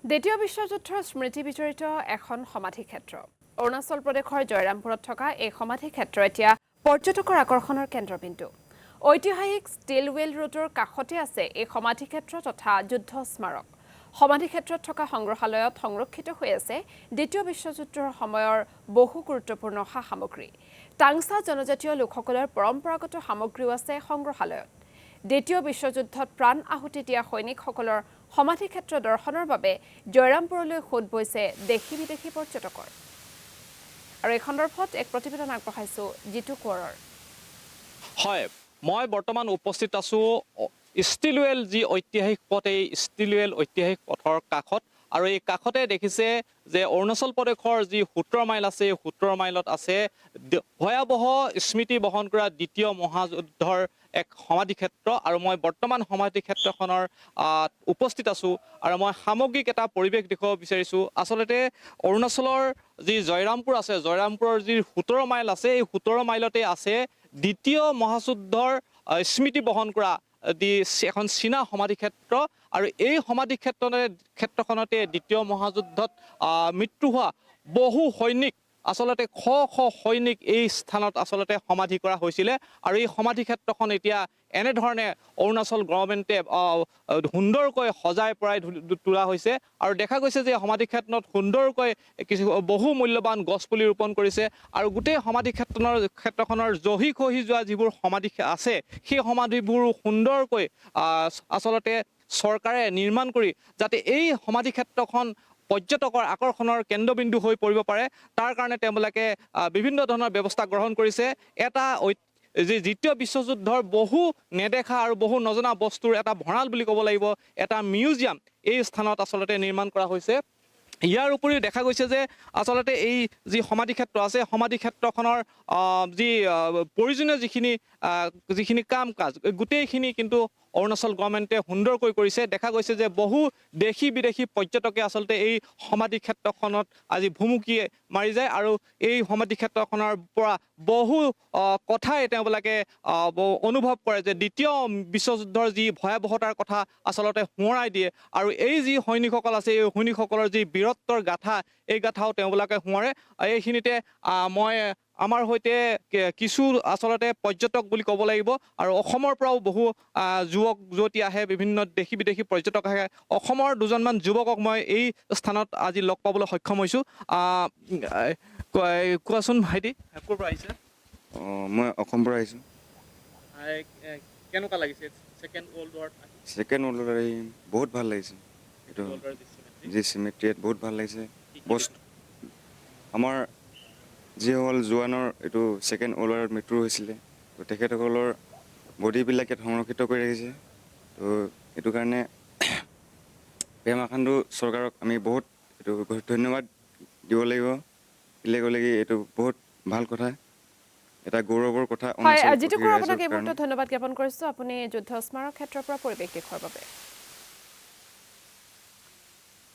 দ্বিতীয় বিশ্বযুদ্ধৰ স্মৃতি বিজড়িত এখন সমাধি ক্ষেত্ৰ অৰুণাচল প্ৰদেশৰ জয়ৰামপুৰত থকা এই সমাধি ক্ষেত্ৰ এতিয়া পৰ্যটকৰ আকৰ্ষণৰ কেন্দ্ৰবিন্দু। ঐতিহাসিক ষ্টিলৱেল ৰোডৰ কাষতে আছে এই সমাধি ক্ষেত্ৰ তথা যুদ্ধ স্মাৰক। সমাধি ক্ষেত্ৰত থকা সংগ্ৰহালয়ত সংৰক্ষিত হৈ আছে দ্বিতীয় বিশ্বযুদ্ধৰ সময়ৰ বহু গুৰুত্বপূৰ্ণ সা সামগ্ৰী। টাংছা জনজাতীয় লোকসকলৰ পৰম্পৰাগত সামগ্ৰীও আছে সংগ্ৰহালয়ত। দ্বিতীয় বিশ্বযুদ্ধত প্ৰাণ আহুতি দিয়া সৈনিকসকলৰ সমাধি ক্ষেত্ৰ দৰ্শনৰ বাবে জয়ৰামপুৰলৈ সোঁত বৈছে দেশী বিদেশী পৰ্যটকৰ। আৰু এই সন্দৰ্ভত এক প্ৰতিবেদন আগবঢ়াইছো জিতু কোঁৱৰৰ। হয়, মই বৰ্তমান উপস্থিত আছোঁ ষ্টিলৱেল যি ঐতিহাসিক পথ, এই ষ্টিলৱেল ঐতিহাসিক পথৰ কাষত। আৰু এই কাষতে দেখিছে যে অৰুণাচল প্ৰদেশৰ যি 17 মাইল আছে, এই 17 মাইলত আছে ভয়াৱহ স্মৃতি বহন কৰা দ্বিতীয় মহাযুদ্ধৰ এক সমাধি ক্ষেত্ৰ। আৰু মই বৰ্তমান সমাধি ক্ষেত্ৰখনৰ উপস্থিত আছোঁ আৰু মই সামগ্ৰিক এটা পৰিৱেশ দেখুৱাব বিচাৰিছোঁ। আচলতে অৰুণাচলৰ যি জয়ৰামপুৰ আছে, জয়ৰামপুৰৰ যি 17 মাইল আছে, এই 17 মাইলতে আছে দ্বিতীয় মহাযুদ্ধৰ স্মৃতি বহন কৰা এখন চীনা সমাধি ক্ষেত্ৰ। আৰু এই সমাধি ক্ষেত্ৰখনতে দ্বিতীয় মহাযুদ্ধত মৃত্যু হোৱা বহু সৈনিক, আচলতে শ শ সৈনিক এই স্থানত আচলতে সমাধি কৰা হৈছিলে। আৰু এই সমাধি ক্ষেত্ৰখন এতিয়া এনেধৰণে অৰুণাচল গভৰ্ণমেণ্টে সুন্দৰকৈ সজাই পৰাই তোলা হৈছে। আৰু দেখা গৈছে যে সমাধি ক্ষেত্ৰত সুন্দৰকৈ বহু মূল্যৱান গছপুলি ৰোপণ কৰিছে। আৰু গোটেই সমাধি ক্ষেত্ৰখনৰ জহি খহি যোৱা যিবোৰ সমাধি আছে, সেই সমাধিবোৰ সুন্দৰকৈ আচলতে চৰকাৰে নিৰ্মাণ কৰি যাতে এই সমাধি ক্ষেত্ৰখন পৰ্যটকৰ আকৰ্ষণৰ কেন্দ্ৰবিন্দু হৈ পৰিব পাৰে, তাৰ কাৰণে তেওঁলোকে বিভিন্ন ধৰণৰ ব্যৱস্থা গ্ৰহণ কৰিছে। এটা যি দ্বিতীয় বিশ্বযুদ্ধৰ বহু নেদেখা আৰু বহু নজনা বস্তুৰ এটা ভঁৰাল বুলি ক'ব লাগিব, এটা মিউজিয়াম এই স্থানত আচলতে নিৰ্মাণ কৰা হৈছে। ইয়াৰ উপৰিও দেখা গৈছে যে আচলতে এই যি সমাধি ক্ষেত্ৰ আছে, সমাধি ক্ষেত্ৰখনৰ যি প্ৰয়োজনীয় যিখিনি কাম কাজ, গোটেইখিনি কিন্তু অৰুণাচল গভৰ্ণমেণ্টে সুন্দৰকৈ কৰিছে। দেখা গৈছে যে বহু দেশী বিদেশী পৰ্যটকে আচলতে এই সমাধি ক্ষেত্ৰখনত আজি ভুমুকি মাৰি যায়। আৰু এই সমাধি ক্ষেত্ৰখনৰ পৰা বহু কথাই তেওঁলোকে অনুভৱ কৰে যে দ্বিতীয় বিশ্বযুদ্ধৰ যি ভয়াৱহতাৰ কথা আচলতে সোঁৱৰাই দিয়ে। আৰু এই যি সৈনিকসকল আছে, এই সৈনিকসকলৰ যি বীৰত্বৰ গাথা, এই গাথাও তেওঁলোকে সোঁৱৰে। এইখিনিতে মই আমাৰ সৈতে কিছু আচলতে পৰ্যটক বুলি ক'ব লাগিব, আৰু অসমৰ পৰাও বহু যুৱক যুৱতী আহে, বিভিন্ন দেশী বিদেশী পৰ্যটক আহে। অসমৰ দুজনমান যুৱকক মই এই স্থানত আজি লগ পাবলৈ সক্ষম হৈছোঁ। কোৱাচোন ভাইটি, ক'ৰ পৰা আহিছে? মই অসমৰ পৰা আহিছোঁ। কেনেকুৱা লাগিছে ছেকেণ্ড ৱৰ্ল্ড ৱাৰত? ছেকেণ্ড ৱৰ্ল্ড ৱাৰ বহুত ভাল লাগিছে। এইটো যি চিমেট্ৰিয়াত বহুত ভাল লাগিছে। আমাৰ যিসকল জোৱানৰ এইটো ছেকেণ্ড ৱৰ্ল্ড ৱাৰত মৃত্যু হৈছিলে, তো তেখেতসকলৰ বডিবিলাক ইয়াত সংৰক্ষিত কৰি ৰাখিছে। তো এইটো কাৰণে পেমা খাণ্ডু চৰকাৰক আমি বহুত এইটো ধন্যবাদ দিব লাগিব। এইটো বহুত ভাল কথা, এটা গৌৰৱৰ কথা। হয়, জিতু কোঁৱৰ, আপোনাক এই মুহূৰ্তত ধন্যবাদ জ্ঞাপন কৰিছোঁ আপুনি যুদ্ধ স্মাৰক ক্ষেত্ৰৰ পৰা পৰিৱেশ দেখুওৱাৰ বাবে।